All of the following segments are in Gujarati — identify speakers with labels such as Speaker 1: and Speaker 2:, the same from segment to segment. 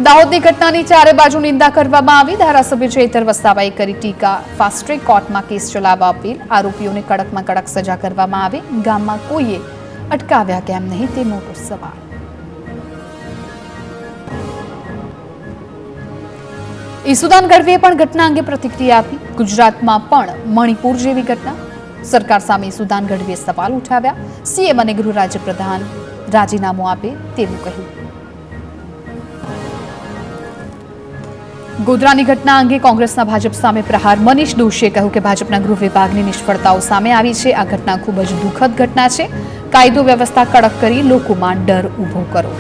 Speaker 1: દાહોદની ઘટનાની ચારે બાજુ નિંદા કરવામાં આવી। ધારાસભ્ય ચેતર વસાવાએ કરી ટીકા। ફાસ્ટ ટ્રેક કોર્ટમાં કેસ ચલાવવા અપીલ। આરોપીઓને કડકમાં કડક સજા કરવામાં આવે। ગામમાં કોઈએ અટકાવ્યા કેમ નહીં તે મોટો સવાલ। ઈસુદાન ગઢવીએ પણ ઘટના અંગે પ્રતિક્રિયા આપી। ગુજરાતમાં પણ મણિપુર જેવી ઘટના। સરકાર સામે ઈસુદાન ગઢવીએ સવાલ ઉઠાવ્યા। સીએમ અને ગૃહ રાજ્યપ્રધાન રાજીનામું આપે તેવું કહ્યું। ગોધરાની ઘટના અંગે કોંગ્રેસના ભાજપ સામે પ્રહાર। મનીષ દોશીએ કહ્યું કે ભાજપના ગૃહ વિભાગની નિષ્ફળતાઓ સામે આવી છે। આ ઘટના ખૂબ જ દુઃખદ ઘટના છે। કાયદો વ્યવસ્થા કડક કરી લોકોમાં ડર ઊભો કરો।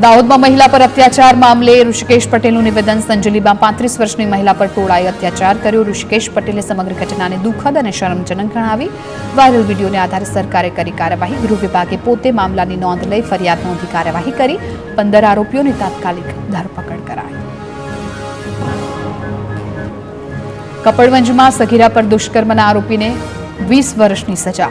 Speaker 1: દાહોદમાં મહિલા પર અત્યાચાર મામલે ઋષિકેશ પટેલનું નિવેદન। સંજેલીમાં 35 વર્ષની મહિલા પર ટોળાએ અત્યાચાર કર્યો। ઋષિકેશ પટેલે સમગ્ર ઘટનાને દુઃખદ અને શરમજનક ગણાવી। વાયરલ વિડીયોને આધારે સરકારે કરી કાર્યવાહી। ગૃહ વિભાગે પોતે મામલાની નોંધ લઈ ફરિયાદ નોંધી કાર્યવાહી કરી। 15 આરોપીઓની તાત્કાલિક ધરપકડ કરાઈ। કપડવંજમાં સગીરા પર દુષ્કર્મના આરોપીને 20 વર્ષની સજા।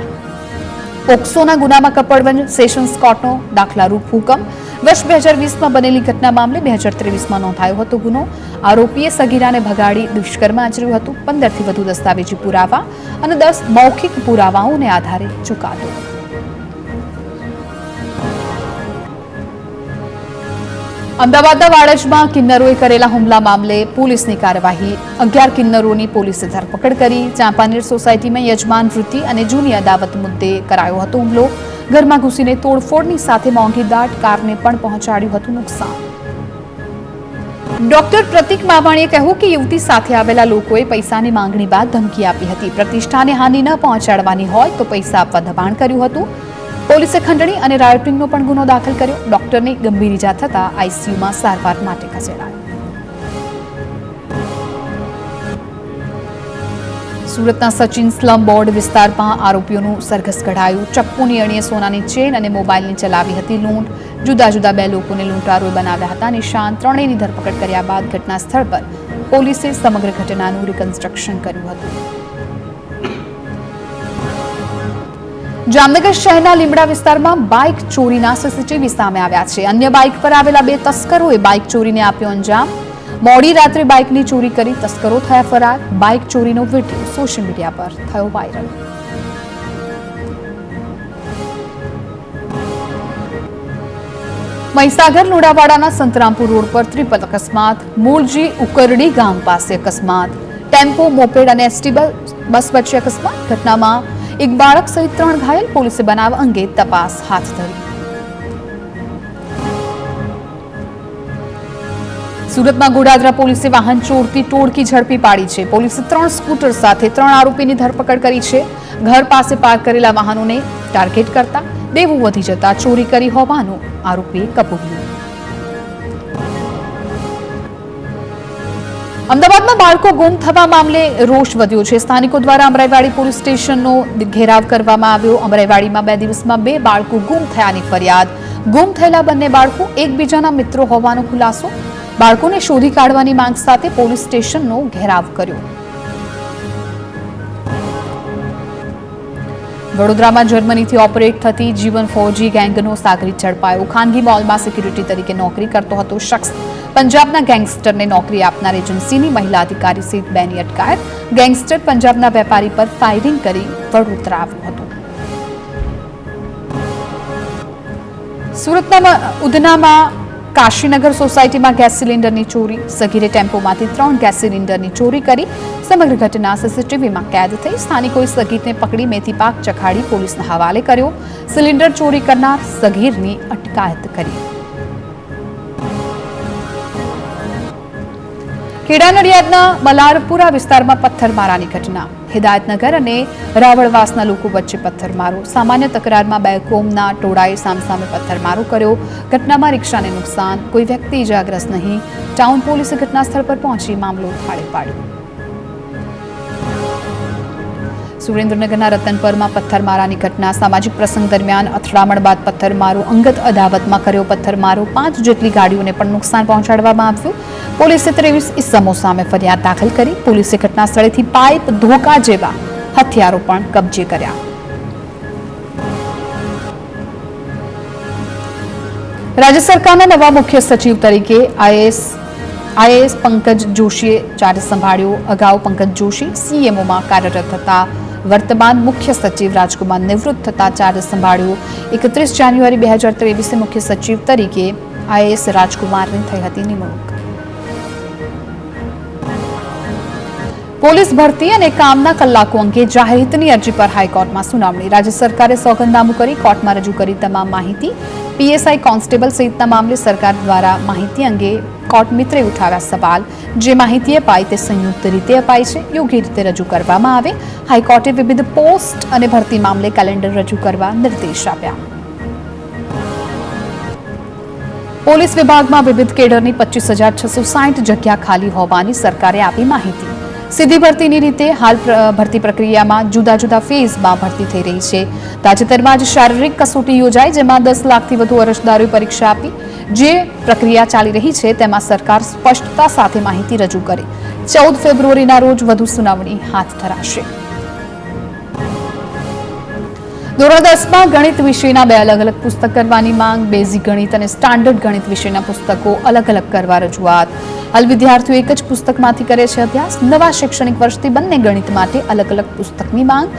Speaker 1: પોક્સોના ગુનામાં કપડવંજ સેશન્સ કોર્ટનો દાખલારૂપ હુકમ। વર્ષ 2020માં બનેલી ઘટના મામલે 2023માં નોંધાયો હતો ગુનો। આરોપીએ સગીરાને ભગાડી દુષ્કર્મ આચર્યું હતું। 15થી વધુ દસ્તાવેજી પુરાવા અને 10 મૌખિક પુરાવાઓને આધારે ચુકાદો। અમદાવાદના વાડજમાં કિન્નરોએ કરેલા હુમલા મામલે પોલીસની કાર્યવાહી। 11 કિન્નરોની પોલીસે ધરપકડ કરી। ચાંપાનેર સોસાયટીમાં યજમાન વૃત્તિ અને જૂની અદાવત મુદ્દે કરાયો હતો હુમલો। ઘરમાં ઘૂસીને તોડફોડની સાથે મોંઘીદાટ કારને પણ પહોંચાડ્યું હતું નુકસાન। ડોક્ટર પ્રતિક માવાણીએ કહ્યું કે યુવતી સાથે આવેલા લોકોએ પૈસાની માંગણી બાદ ધમકી આપી હતી। પ્રતિષ્ઠાને હાનિ ન પહોંચાડવાની હોય તો પૈસા આપવા દબાણ કર્યું હતું। પોલીસે ખંડણી અને રાયોટિંગનો પણ ગુનો દાખલ કર્યો। ડોક્ટરને ગંભીર ઇજા થતા આઈસીયુમાં સારવાર માટે ખસેડાયો। સુરતના સચિન સ્લમ બોર્ડ વિસ્તારમાં આરોપીઓનું સરઘસ કઢાયું। ચપ્પુની અણીએ સોનાની ચેન અને મોબાઈલની ચલાવી હતી લૂંટ। જુદા જુદા 2 લોકોને લૂંટારોએ બનાવ્યા હતા નિશાન। ત્રણેયની ધરપકડ કર્યા બાદ ઘટના સ્થળ પર પોલીસે સમગ્ર ઘટનાનું રિકન્સ્ટ્રક્શન કર્યું હતું। જામનગર શહેરના લીમડા વિસ્તારમાં બાઇક ચોરીના સીસીટીવી સામે આવ્યા છે। અન્ય બાઇક પર આવેલા 2 તસ્કરોએ બાઇક ચોરીને આપ્યો અંજામ। મોડી રાત્રે બાઇકની ચોરી કરી તસ્કરો થયા ફરાર। બાઇક ચોરીનો વિડીયો સોશિયલ મીડિયા પર થયો વાયરલ। મહીસાગર લુણાવાડાના સંતરામપુર રોડ પર ત્રિપલ અકસ્માત। મૂળજી ઉકરડી ગામ પાસે અકસ્માત। ટેમ્પો મોપેડ અને એસટી બસ વચ્ચે અકસ્માત। ઘટનામાં એક બાળક સહિત 3 ઘાયલ। પોલીસે બનાવ અંગે તપાસ હાથ ધરી। સુરતમાં ગોડાદરા પોલીસે વાહન ચોરતી ટોળકી ઝડપી પાડી છે। પોલીસે 3 સ્કૂટર સાથે 3 આરોપીની ધરપકડ કરી છે। ઘર પાસે પાર્ક કરેલા વાહનોને ટાર્ગેટ કરતા દેવું વધી જતા ચોરી કરી હોવાનું આરોપીએ કબૂલ્યું। અમદાવાદમાં બાળકો ગુમ થવા મામલે રોષ વધ્યો છે। સ્થાનિકો દ્વારા અમરાઈવાડી પોલીસ સ્ટેશનનો ઘેરાવ કરવામાં આવ્યો। અમરાઈવાડીમાં 2 દિવસમાં 2 બાળકો ગુમ થયાની ફરિયાદ। ગુમ થયેલા બંને બાળકો એકબીજાના મિત્રો હોવાનો ખુલાસો। બાળકોને શોધી કાઢવાની માંગ સાથે પોલીસ સ્ટેશનનો ઘેરાવ કર્યો। વડોદરામાં જર્મનીથી ઓપરેટ થતી જીવન 4G ગેંગનો સાગરીત ઝડપાયો। ખાનગી મોલમાં સિક્યુરિટી તરીકે નોકરી કરતો હતો શખ્સ પંજાબના ગેંગસ્ટરને નોકરી આપનાર એજન્સીની મહિલા અધિકારી સહિત 2ની અટકાયત। ગેંગસ્ટર પંજાબના વેપારી પર ફાયરિંગ કરી વડોદરા આવ્યું હતું। સુરતના ઉધનામાં કાશીનગર સોસાયટીમાં ગેસ સિલિન્ડરની ચોરી। સગીરે ટેમ્પોમાંથી 3 ગેસ સિલિન્ડરની ચોરી કરી। સમગ્ર ઘટના સીસીટીવીમાં કેદ થઈ। સ્થાનિકોએ સગીરને પકડી મેથી પાક ચખાડી પોલીસના હવાલે કર્યો। સિલિન્ડર ચોરી કરનાર સગીરની અટકાયત કરી। ખેડા નડિયાદના મલારપુરા વિસ્તારમાં પથ્થરમારાની ઘટના। હિદાયતનગર અને રાવળવાસના લોકો વચ્ચે પથ્થરમારો। સામાન્ય તકરારમાં 2 કોમના ટોળાએ સામસામે પથ્થરમારો કર્યો। ઘટનામાં રિક્ષાને નુકસાન। કોઈ વ્યક્તિ ઇજાગ્રસ્ત નહીં। ટાઉન પોલીસે ઘટના સ્થળ પર પહોંચી મામલો થાળે પાડ્યો। સુરેન્દ્રનગરના રતનપરમાં પથ્થરમારાની ઘટના। સામાજિક પ્રસંગ દરમિયાન અથડામણ બાદ પથ્થરમારો। અંગત અદાવતમાં કર્યો પથ્થરમારો। 5 જેટલી ગાડીઓને પણ નુકસાન પહોંચાડવામાં આવ્યું। પોલીસે 23 ઇસમો સામે ફરિયાદ દાખલ કરી। પોલીસે ઘટના સ્થળેથી પાઇપ ધોકા જેવા હથિયારો પણ કબજે કર્યા। રાજ્ય સરકારના નવા મુખ્ય સચિવ તરીકે આઈએએસ પંકજ જોશીએ ચાર્જ સંભાળ્યો. અગાઉ પંકજ જોશી સીએમઓમાં કાર્યરત હતા. વર્તમાન મુખ્ય સચિવ રાજકુમાર નિવૃત્ત થતા ચાર્જ સંભાળ્યો. 31 જાન્યુઆરી 2023 મુખ્ય સચિવ તરીકે આઈએએસ રાજકુમારની થઈ હતી નિમણૂક. પોલીસ ભરતી અને કામના કલાકો અંગે જાહેરહિતની અરજી પર હાઈકોર્ટમાં સુનાવણી. રાજ્ય સરકારે સોગંદનામું કરી કોર્ટમાં રજૂ કરી તમામ માહિતી. પીએસઆઈ કોન્સ્ટેબલ સહિતના મામલે સરકાર દ્વારા માહિતી અંગે કોર્ટ મિત્રે ઉઠાવ્યા સવાલ. જે માહિતી અપાઈ તે સંયુક્ત રીતે અપાઈ છે, યોગ્ય રીતે રજૂ કરવામાં આવે. હાઈકોર્ટે વિવિધ પોસ્ટ અને ભરતી મામલે કેલેન્ડર રજૂ કરવા નિર્દેશ આપ્યા. પોલીસ વિભાગમાં વિવિધ કેડરની 25,660 જગ્યા ખાલી હોવાની સરકારે આપી માહિતી. સીધી ભરતીની રીતે હાલ ભરતી પ્રક્રિયામાં જુદા જુદા ફેઝમાં ભરતી થઈ રહી છે. તાજેતરમાં જ શારીરિક કસોટી યોજાઈ, જેમાં 10 લાખથી વધુ અરજદારોએ પરીક્ષા આપી. જે પ્રક્રિયા ચાલી રહી છે તેમાં સરકાર સ્પષ્ટતા સાથે માહિતી રજૂ કરી. 14 ફેબ્રુઆરીના રોજ વધુ સુનાવણી હાથ ધરાશે. ધોરણ 10માં ગણિત વિષયના 2 અલગ અલગ પુસ્તક કરવાની માંગ. બેઝિક ગણિત અને સ્ટાન્ડર્ડ ગણિત વિષયના પુસ્તકો અલગ અલગ કરવા રજૂઆત. હાલ વિદ્યાર્થીઓ એક જ પુસ્તકમાંથી કરે છે અભ્યાસ. નવા શૈક્ષણિક વર્ષથી બંને ગણિત માટે અલગ અલગ પુસ્તકની માંગ.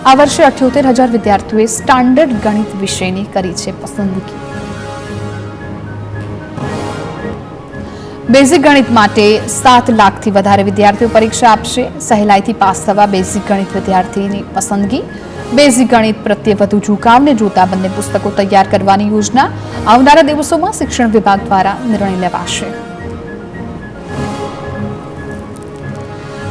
Speaker 1: આ વર્ષે 78,000 વિદ્યાર્થીઓએ સ્ટાન્ડર્ડ ગણિત વિષયની કરી છે પસંદગી. બેઝિક ગણિત માટે 7 લાખથી વધારે વિદ્યાર્થીઓ પરીક્ષા આપશે. સહેલાઈથી પાસ થવા બેઝિક ગણિત વિદ્યાર્થીની પસંદગી. બેઝિક ગણિત પ્રત્યે વધુ ઝુકાવને જોતા બંને પુસ્તકો તૈયાર કરવાની યોજના આવનારા દિવસોમાં શિક્ષણ વિભાગ દ્વારા નિર્ણય લેવાશે.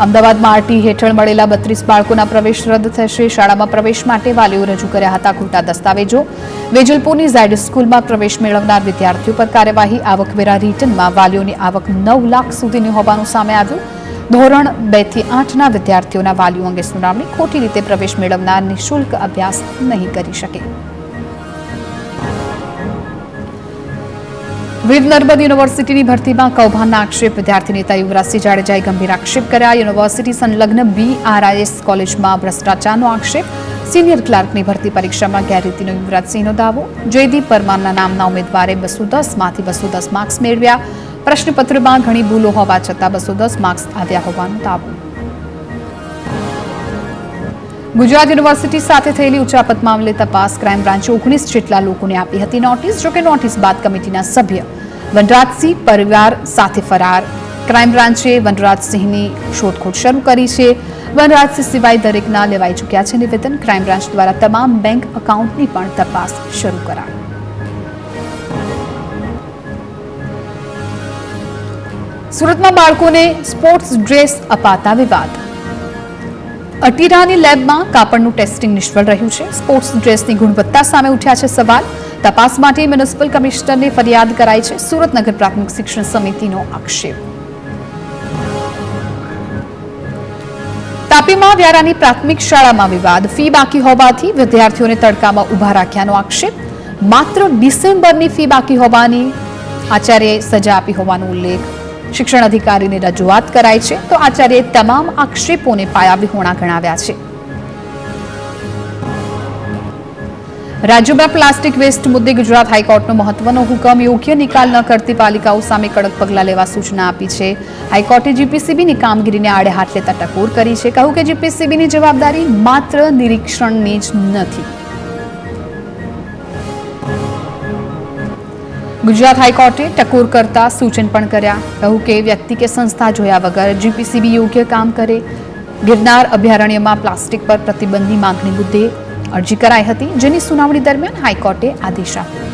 Speaker 1: અમદાવાદમાં આરટી હેઠળ મળેલા 32 બાળકોના પ્રવેશ રદ થશે. શાળામાં પ્રવેશ માટે વાલીઓ રજૂ કર્યા હતા ખોટા દસ્તાવેજો. વેજલપુરની ઝાયડ સ્કૂલમાં પ્રવેશ મેળવનાર વિદ્યાર્થીઓ પર કાર્યવાહી. આવકવેરા રિટર્નમાં વાલીઓની આવક 9 લાખ સુધીની હોવાનું સામે આવ્યું. ધોરણ 2 થી 8ના વિદ્યાર્થીઓના વાલીઓ અંગે સુનાવણી. ખોટી રીતે પ્રવેશ મેળવનાર નિઃશુલ્ક અભ્યાસ નહીં કરી શકે. વીર નર્મદ યુનિવર્સિટીની ભરતીમાં કૌભાંડના આક્ષેપ. વિદ્યાર્થી નેતા યુવરાજસિંહ જાડેજાએ ગંભીર આક્ષેપ કર્યા. યુનિવર્સિટી સંલગ્ન BRIS કોલેજમાં ભ્રષ્ટાચારનો આક્ષેપ. સિનિયર ક્લાર્કની ભરતી પરીક્ષામાં ગેરરીતિનો યુવરાજસિંહનો દાવો. જયદીપ પરમારના નામના ઉમેદવારે 210માંથી 210 માર્ક્સ મેળવ્યા. પ્રશ્નપત્રમાં ઘણી ભૂલો હોવા છતાં 210 માર્ક્સ આવ્યા હોવાનો દાવો. ગુજરાત યુનિવર્સિટી સાથે થયેલી ઉચાપત મામલે તપાસ. ક્રાઇમ બ્રાન્ચે 19 જેટલા લોકોને આપી હતી નોટિસ. જોકે નોટિસ બાદ કમિટીના સભ્ય વનરાજસિંહ પરિવાર સાથે ફરાર. ક્રાઇમ બ્રાન્ચે વનરાજસિંહની શોધખોળ શરૂ કરી છે. વનરાજસિંહ સિવાય દરેકના લેવાઈ ચૂક્યા છે નિવેદન. ક્રાઇમ બ્રાન્ચ દ્વારા તમામ બેંક એકાઉન્ટની પણ તપાસ શરૂ કરાઈ. સુરતમાં બાળકોને સ્પોર્ટ્સ ડ્રેસ અપાતા વિવાદ. અટીરાની લેબમાં કાપડનું ટેસ્ટિંગ નિષ્ફળ રહ્યું છે. સ્પોર્ટ્સ ડ્રેસની ગુણવત્તા સામે ઉઠ્યા છે સવાલ. તપાસ માટે મ્યુનિસિપલ કમિશનરને ફરિયાદ કરાઈ છે. સુરત નગર પ્રાથમિક શિક્ષણ સમિતિનો આક્ષેપ. તાપીમાં વ્યારાની પ્રાથમિક શાળામાં વિવાદ. ફી બાકી હોવાથી વિદ્યાર્થીઓને તડકામાં ઊભા રાખ્યાનો આક્ષેપ. માત્ર ડિસેમ્બરની ફી બાકી હોવાની આચાર્યએ સજા આપી હોવાનો ઉલ્લેખ. શિક્ષણ અધિકારીને રજૂઆત કરાઈ છે તો આચાર્યએ તમામ આક્ષેપોને પાયાવિહોણા ગણાવ્યા છે. રાજ્યમાં પ્લાસ્ટિક વેસ્ટ મુદ્દે ગુજરાત હાઈકોર્ટનો મહત્વનો હુકમ. યોગ્ય નિકાલ ન કરતી પાલિકાઓ સામે કડક પગલાં લેવા સૂચના આપી છે. હાઈકોર્ટે જીપીસીબીની કામગીરીને આડે હાથ લેતા ટકોર કરી છે. કહ્યું કે જીપીસીબીની જવાબદારી માત્ર નિરીક્ષણની જ નથી. ગુજરાત હાઈકોર્ટે ટકોર કરતા સૂચન પણ કર્યા. કહ્યું કે વ્યક્તિ કે સંસ્થા જોયા વગર જીપીસીબી યોગ્ય કામ કરે. ગિરનાર અભયારણ્યમાં પ્લાસ્ટિક પર પ્રતિબંધની માંગણી મુદ્દે અરજી કરાઈ હતી, જેની સુનાવણી દરમિયાન હાઈકોર્ટે આદેશ આપ્યો.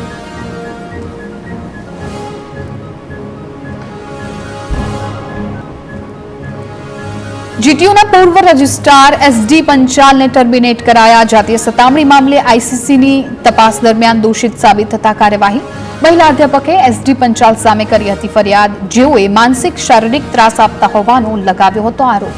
Speaker 1: જીટીયુના પૂર્વ રજિસ્ટ્રાર SD પંચાલને ટર્મિનેટ કરાયા. જાતીય સતામણી મામલે આઈસીસીની તપાસ દરમિયાન દોષિત સાબિત થતા કાર્યવાહી. મહિલા અધ્યાપકે SD પંચાલ સામે કરી હતી ફરિયાદ. જેઓએ માનસિક શારીરિક ત્રાસ આપતા હોવાનો લગાવ્યો હતો આરોપ.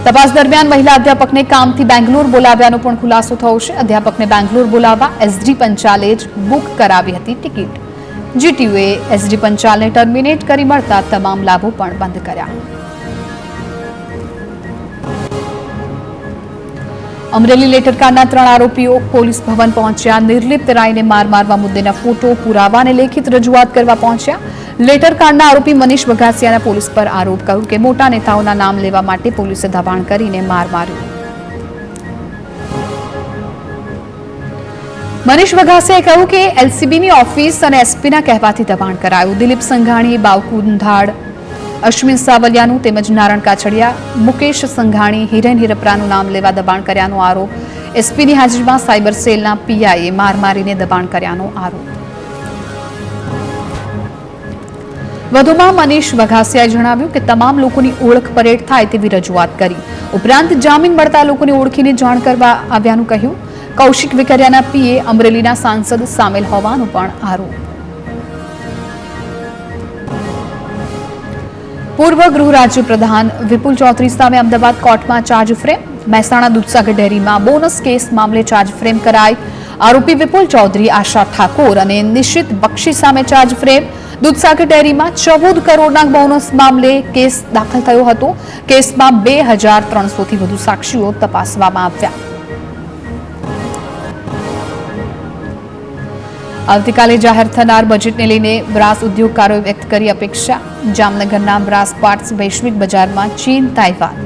Speaker 1: તપાસ દરમિયાન મહિલા અધ્યાપકને કામથી બેંગ્લોર બોલાવ્યાનો પણ ખુલાસો થયો છે. અધ્યાપકને બેંગ્લોર બોલાવવા SD પંચાલે જ બુક કરાવી હતી ટિકિટ. જીટીયુએ SD પંચાલને ટર્મિનેટ કરી મળતા તમામ લાભો પણ બંધ કર્યા. અમરેલી લેટરકાંડના 3 આરોપીઓ પોલીસ ભવન પહોંચ્યા. નિર્લિપ્ત રાયને મારવા મુદ્દેના ફોટો પુરાવા અને લેખિત રજૂઆત કરવા પહોંચ્યા. લેટરકાંડના આરોપી મનીષ વઘાસિયાના પોલીસ પર આરોપ કર્યો કે મોટા નેતાઓના નામ લેવા માટે પોલીસે દબાણ કરીને માર્યું. મનીષ વઘાસિયાએ કહ્યું કે એલસીબીની ઓફિસ અને એસપીના કહેવાથી દબાણ કરાયું. દિલીપ સંઘાણી, બાવકુંધાડ, અશ્વિન સાવલિયાનું તેમજ નારણ કાછડિયા, મુકેશ સંઘાણી, હિરેન હિરપરાનું નામ લેવા દબાણ કર્યાનો આરોપ. એસપીની હાજરીમાં સાયબર સેલના પીઆઈએ મારીને દબાણ કર્યાનો આરોપ. વધુમાં મનીષ વઘાસિયાએ જણાવ્યું કે તમામ લોકોની ઓળખ પરેડ થાય તેવી રજૂઆત કરી. ઉપરાંત જામીન મળતા લોકોને ઓળખીને જાણ કરવા આવ્યાનું કહ્યું. કૌશિક વેકરિયાના પીએ અમરેલીના સાંસદ સામેલ હોવાનો પણ આરોપ. પૂર્વ ગૃહ રાજ્ય પ્રધાન વિપુલ ચૌધરી સામે અમદાવાદ કોર્ટમાં ચાર્જ ફ્રેમ. મહેસાણા દૂધસાગર ડેરીમાં બોનસ કેસ મામલે ચાર્જ ફ્રેમ કરાઈ. આરોપી વિપુલ ચૌધરી, આશા ઠાકોર અને નિશિત બક્ષી સામે ચાર્જ ફ્રેમ. દૂધસાગર ડેરીમાં 14 કરોડના બોનસ મામલે કેસ દાખલ થયો હતો. કેસમાં 2300થી વધુ સાક્ષીઓ તપાસવામાં આવ્યા. આવતીકાલે જાહેર થનાર બજેટને લઈને બ્રાસ ઉદ્યોગકારોએ વ્યક્ત કરી અપેક્ષા. જામનગરના બ્રાસ પાર્ટ્સ વૈશ્વિક બજારમાં ચીન, તાઇવાન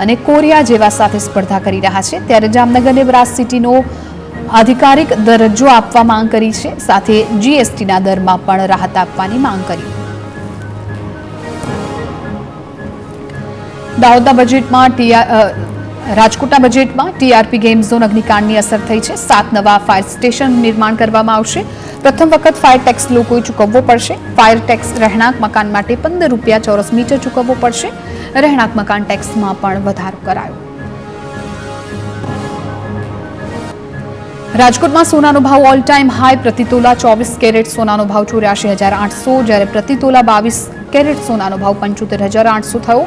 Speaker 1: અને કોરિયા જેવા સાથે સ્પર્ધા કરી રહ્યા છે. ત્યારે જામનગરને બ્રાસ સિટીનો આધિકારિક દરજ્જો આપવા માંગ કરી છે. સાથે જીએસટીના દરમાં પણ રાહત આપવાની માંગ કરી. દાહોદના બજેટમાં રાજકોટના બજેટમાં ટીઆરપી ગેમ ઝોન અગ્નિકાંડની અસર થઈ છે. 7 નવા ફાયર સ્ટેશન નિર્માણ કરવામાં આવશે. પ્રથમ વખત ફાયર ટેક્સ લોકોએ ચૂકવવો પડશે. ફાયર ટેક્સ રહેણાંક મકાન માટે 15 રૂપિયા ચોરસ મીટર ચૂકવવો પડશે. રહેણાંક મકાન ટેક્સમાં પણ વધારો કરાયો. રાજકોટમાં સોનાનો ભાવ ઓલ ટાઈમ હાઈ. પ્રતિતોલા 24 કેરેટ સોનાનો ભાવ 84,800, જ્યારે પ્રતિતોલા 22 કેરેટ સોનાનો ભાવ 75,800 થયો.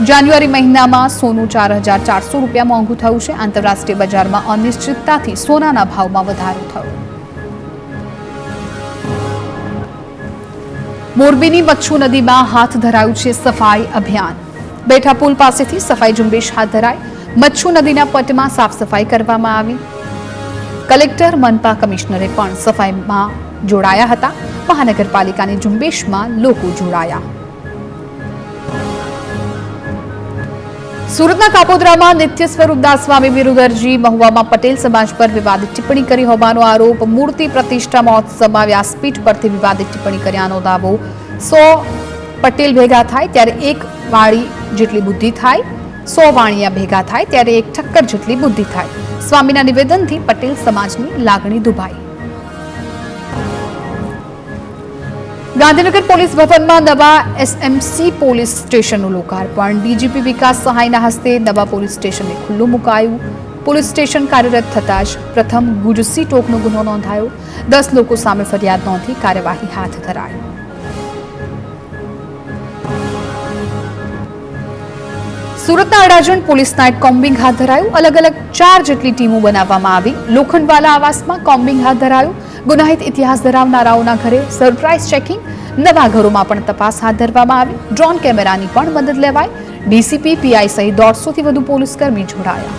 Speaker 1: જાન્યુઆરી મહિનામાં સોનું 4,400 રૂપિયા મોંઘું થયું છે. આંતરરાષ્ટ્રીય બજારમાં અનિશ્ચિતતાથી સોનાના ભાવમાં વધારો થયો. મોરબીની મચ્છુ નદીમાં હાથ ધરાયું છે સફાઈ અભિયાન. બેઠા પુલ પાસેથી સફાઈ ઝુંબેશ હાથ ધરાઈ. મચ્છુ નદીના પટમાં સાફ સફાઈ કરવામાં આવી. કલેક્ટર, મનપા કમિશનરે પણ સફાઈમાં જોડાયા હતા. મહાનગરપાલિકાની ઝુંબેશમાં લોકો જોડાયા. સુરતના કાપોદ્રામાં નિત્ય સ્વરૂપદાસ સ્વામી વિરુદ્ધ અરજી. મહુવામાં પટેલ સમાજ પર વિવાદિત ટિપ્પણી કરી હોવાનો આરોપ. મૂર્તિ પ્રતિષ્ઠા મહોત્સવમાં વ્યાસપીઠ પરથી વિવાદિત ટિપ્પણી કર્યાનો દાવો. 100 પટેલ ભેગા થાય ત્યારે એક વાળી જેટલી બુદ્ધિ થાય, 100 વાણિયા ભેગા થાય ત્યારે એક ઠક્કર જેટલી બુદ્ધિ થાય. સ્વામીના નિવેદનથી પટેલ સમાજની લાગણી દુભાઈ. ગાંધીનગર પોલીસ ભવનમાં નવા એસએમસી પોલીસ સ્ટેશનનું લોકાર્પણ. ડીજીપી વિકાસ સહાયના હસ્તે નવા પોલીસ સ્ટેશનને ખુલ્લું મુકાયું. પોલીસ સ્ટેશન કાર્યરત થતાં જ પ્રથમ ગુજસી ટોકનો ગુનો નોંધાયો. 10 લોકો સામે ફરિયાદ નોંધી કાર્યવાહી હાથ ધરાઈ. સુરતના અડાજણ પોલીસ નાઇટ કોમ્બિંગ હાથ ધરાયું. અલગ અલગ 4 જેટલી ટીમો બનાવવામાં આવી. લોખંડવાલા આવાસમાં કોમ્બિંગ હાથ ધરાયું. ગુનાહિત ઇતિહાસ ધરાવનારાઓના ઘરે સરપ્રાઇઝ ચેકિંગ. નવા ઘરોમાં પણ તપાસ હાથ ધરવામાં આવી. ડ્રોન કેમેરાની પણ મદદ લેવાઈ. ડીસીપી, પીઆઈ સહિત 150થી વધુ પોલીસ કર્મી જોડાયા.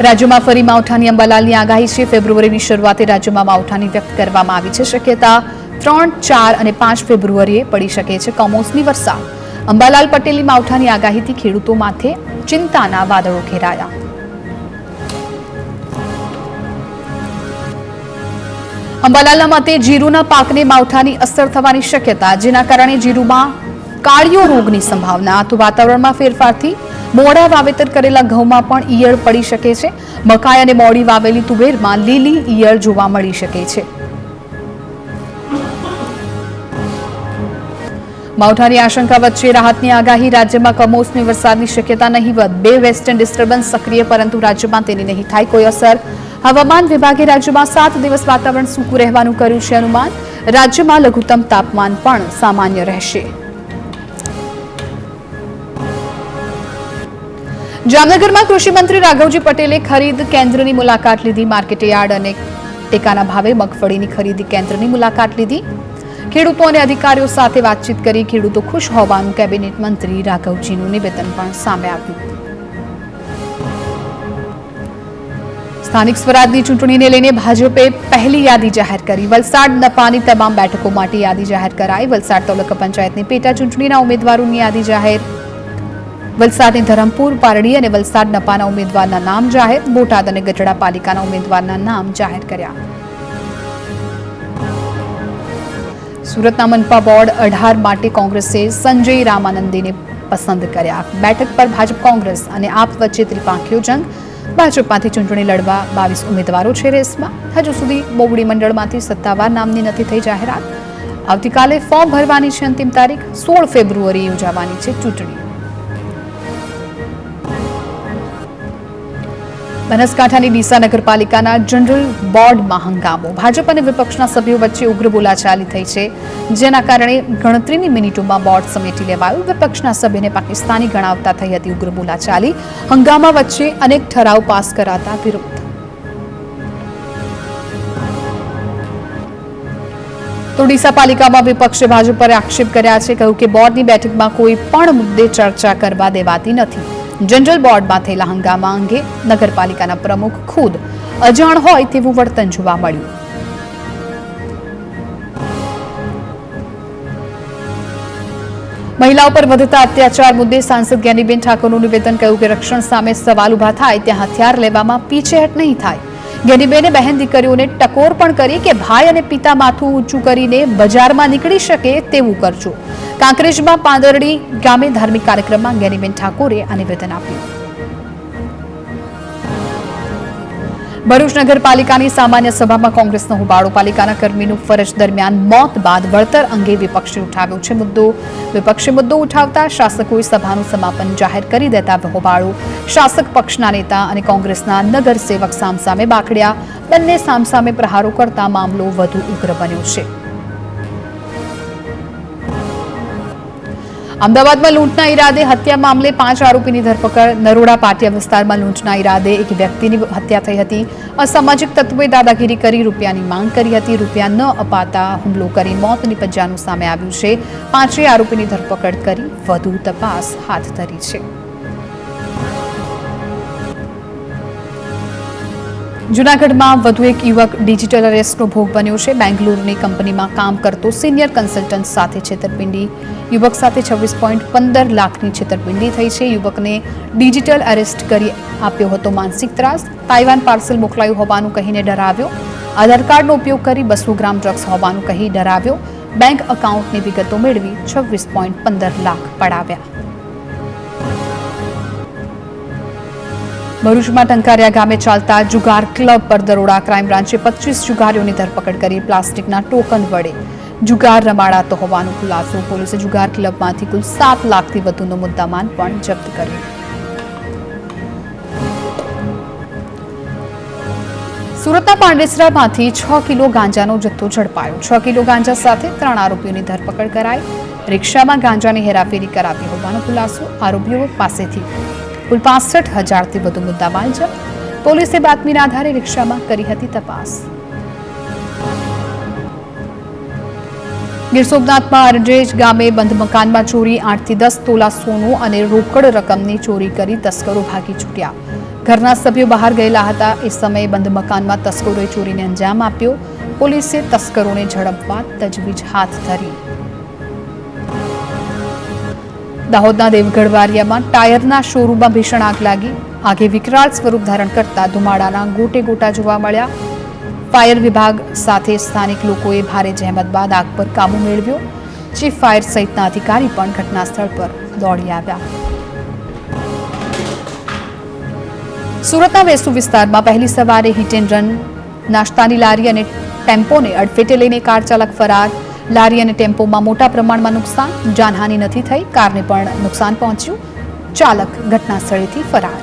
Speaker 1: રાજ્યમાં ફરી માવઠાની. અંબાલાલની આગાહી છે. ફેબ્રુઆરીની શરૂઆતે રાજ્યમાં માવઠાની વ્યક્ત કરવામાં આવી છે. શક્યતા 3, 4 અને 5 ફેબ્રુઆરીએ પડી શકે છે કમોસમી વરસાદ. અંબાલાલ પટેલની માવઠાની આગાહીથી ખેડૂતો માથે ચિંતાના વાદળો ઘેરાયા. અંબાલાલના મતે જીરુના પાકને માવઠાની અસર થવાની શક્યતા, જેના કારણે જીરુમાં કાળિયો રોગની સંભાવના. તો વાતાવરણમાં ફેરફારથી મોડા વાવેતર કરેલા ઘઉંમાં પણ ઈયળ પડી શકે છે. મકાઈ અને મોડી વાવેલી તુવેરમાં લીલી ઈયળ જોવા મળી શકે છે. માવઠાની આશંકા વચ્ચે રાહતની આગાહી. રાજ્યમાં કમોસમી વરસાદની શક્યતા નહીવત. 2 વેસ્ટર્ન ડિસ્ટર્બન્સ સક્રિય, પરંતુ રાજ્યમાં તેની નહીં થાય કોઈ અસર. હવામાન વિભાગે રાજ્યમાં 7 દિવસ વાતાવરણ સૂકું રહેવાનું કર્યું છે અનુમાન. રાજ્યમાં લઘુત્તમ તાપમાન પણ સામાન્ય રહેશે. જામનગરમાં કૃષિ મંત્રી રાઘવજી પટેલે ખરીદ કેન્દ્રની મુલાકાત લીધી. માર્કેટયાર્ડ અને ટેકાના ભાવે મગફળીની ખરીદી કેન્દ્રની મુલાકાત લીધી. ખેડૂતો અને અધિકારીઓ સાથે વાતચીત કરી ખેડૂતો ખુશ હોવાનું કેબિનેટ મંત્રી રાઘવજીનું નિવેદન પણ સામે આવ્યું. સ્થાનિક સ્વરાજની ચૂંટણીને લઈને ભાજપે પહેલી યાદી જાહેર કરી. વલસાડ નપાની તમામ બેઠકો માટે યાદી જાહેર કરાઈ. વલસાડ તાલુકા પંચાયતની પેટા ચૂંટણીના ઉમેદવારોની યાદી જાહેર. વલસાડની ધરમપુર, પારડી અને વલસાડ નપાના ઉમેદવારના નામ જાહેર. બોટાદ અને ગઢડા પાલિકાના ઉમેદવારના નામ જાહેર કર્યા. સુરતના મનપા વોર્ડ 18 માટે કોંગ્રેસે સંજય રામાનંદેને પસંદ કર્યા. બેઠક પર ભાજપ, કોંગ્રેસ અને આપ વચ્ચે ત્રિપાંખીયો જંગ. ભાજપમાંથી ચૂંટણી લડવા 22 ઉમેદવારો છે રેસમાં. હજુ સુધી બોવડી મંડળમાંથી સત્તાવાર નામની નથી થઈ જાહેરાત. આવતીકાલે ફોર્મ ભરવાની છે અંતિમ તારીખ. 16 ફેબ્રુઆરીએ યોજાવાની છે ચૂંટણી. બનાસકાંઠાની ડીસા નગરપાલિકાના જનરલ બોર્ડમાં હંગામો. ભાજપ અને વિપક્ષના સભ્યો વચ્ચે ઉગ્ર બોલાચાલી થઈ છે, જેના કારણે ગણતરીની મિનિટોમાં બોર્ડ સમેટી લેવાયું. વિપક્ષના સભ્યને પાકિસ્તાની ગણાવતા થઈ હતી ઉગ્ર બોલાચાલી. હંગામા વચ્ચે અનેક ઠરાવ પાસ કરાતા વિરોધ. તો ડીસા પાલિકામાં વિપક્ષે ભાજપ પર આક્ષેપ કર્યા છે. કહ્યું કે બોર્ડની બેઠકમાં કોઈ પણ મુદ્દે ચર્ચા કરવા દેવાતી નથી. જનરલ બોર્ડમાં થયેલા હંગામા અંગે નગરપાલિકાના પ્રમુખ ખુદ અજાણ હોય તેવું વર્તન જોવા મળ્યું. મહિલાઓ પર વધતા અત્યાચાર મુદ્દે સાંસદ જ્ઞાનીબેન ઠાકોરનું નિવેદન. કહ્યું કે રક્ષણ સામે સવાલ ઉભા થાય ત્યાં હથિયાર લેવામાં પીછેહટ નહીં થાય. જ્ઞાનીબેને બહેન દીકરીઓને ટકોર પણ કરી કે ભાઈ અને પિતા માથું ઊંચું કરીને બજારમાં નીકળી શકે તેવું કરજો. કાંકરેજમાં પાંદરડી ગામે ધાર્મિક કાર્યક્રમમાં જ્ઞાનીબેન ઠાકોરે આ નિવેદન આપ્યું. ભરૂચ નગરપાલિકાની સામાન્ય સભામાં કોંગ્રેસનો હોબાળો. પાલિકાના કર્મીનું ફરજ દરમિયાન મોત બાદ વળતર અંગે વિપક્ષે ઉઠાવ્યો છે મુદ્દો. વિપક્ષે મુદ્દો ઉઠાવતા શાસકોએ સભાનું સમાપન જાહેર કરી દેતા હોબાળો. શાસક પક્ષના નેતા અને કોંગ્રેસના નગરસેવક સામસામે બાખડ્યા. બંને સામસામે પ્રહારો કરતા મામલો વધુ ઉગ્ર બન્યો છે. અમદાવાદમાં લૂંટના ઈરાદે હત્યા મામલે 5 આરોપીની ધરપકડ. નરોડા પાટિયા વિસ્તારમાં લૂંટના ઈરાદે એક વ્યક્તિની હત્યા થઈ હતી. અસામાજિક તત્વોએ દાદાગીરી કરી રૂપિયાની માંગ કરી હતી. રૂપિયા ન અપાતા હુમલો કરી મોત નિપજ્યાનું સામે આવ્યું છે. 5 આરોપીની ધરપકડ કરી વધુ તપાસ હાથ ધરી છે. જૂનાગઢમાં વધુ એક યુવક ડિજિટલ અરેસ્ટનો ભોગ બન્યો છે. બેંગ્લુરુની કંપનીમાં કામ કરતો સિનિયર કન્સલ્ટન્ટ સાથે છેતરપિંડી. યુવક સાથે 26.15 લાખની છેતરપિંડી થઈ છે. યુવકને ડિજિટલ અરેસ્ટ કરી આપ્યો હતો માનસિક ત્રાસ. તાઇવાન પાર્સલ મોકલાયું હોવાનું કહીને ડરાવ્યો. આધાર કાર્ડનો ઉપયોગ કરી 200 ગ્રામ ડ્રગ્સ હોવાનું કહી ડરાવ્યો. બેંક એકાઉન્ટની વિગતો મેળવી 26.15 લાખ પડાવ્યા. ભરૂચમાં ટંકારિયા ગામે ચાલતા જુગાર ક્લબ પર દરોડા. ક્રાઇમ બ્રાન્ચે 25 જુગારીઓની ધરપકડ કરી. પ્લાસ્ટિકના ટોકન વડે જુગાર રમાડાતો હોવાનો ખુલાસો. પોલીસે જુગાર ક્લબમાંથી કુલ 7 લાખથી વધુનો મુદ્દામાલ પણ જપ્ત કર્યો. સુરતના પાંડેસરામાંથી 6 કિલો ગાંજાનો જથ્થો ઝડપાયો. 6 કિલો ગાંજા સાથે 3 આરોપીઓની ધરપકડ કરાઈ. રિક્ષામાં ગાંજાની હેરાફેરી કરાતી હોવાનો ખુલાસો. આરોપીઓ પાસેથી કુલ 65,000થી વધુ મુદ્દામાલ જપ્ત. પોલીસે બાતમીના આધારે રિક્ષામાં કરી હતી તપાસ. ગીર સોમનાથમાં અરજેજ ગામે બંધ મકાનમાં ચોરી. 8 થી 10 તોલા સોનું અને રોકડ રકમની ચોરી કરી તસ્કરો ભાગી છૂટ્યા. ઘરના સભ્યો બહાર ગયેલા હતા. એ સમયે બંધ મકાનમાં તસ્કરોએ ચોરીને અંજામ આપ્યો. પોલીસે તસ્કરોને ઝડપવા તજવીજ હાથ ધરી. દાહોદના દેવગઢ વારિયામાં ટાયરના શોરૂમમાં ભીષણ આગ લાગી. આગે વિકરાળ સ્વરૂપ ધારણ કરતા ધુમાડાના ગોટે ગોટા જોવા મળ્યા. ફાયર વિભાગ સાથે સ્થાનિક લોકોએ ભારે જહેમત બાદ આગ પર કાબુ મેળવ્યો. ચીફ ફાયર સહિતના અધિકારી પણ ઘટના સ્થળ પર દોડી આવ્યા. સુરતના વેસુ વિસ્તારમાં પહેલી સવારે હિટ એન્ડ રન. નાસ્તાની લારી અને ટેમ્પોને અડફેટે લઈને કાર ચાલક ફરાર. લારી અને ટેમ્પોમાં મોટા પ્રમાણમાં નુકસાન. જાનહાનિ નથી થઈ. કારને પણ નુકસાન પહોંચ્યું. ચાલક ઘટના સ્થળેથી ફરાર.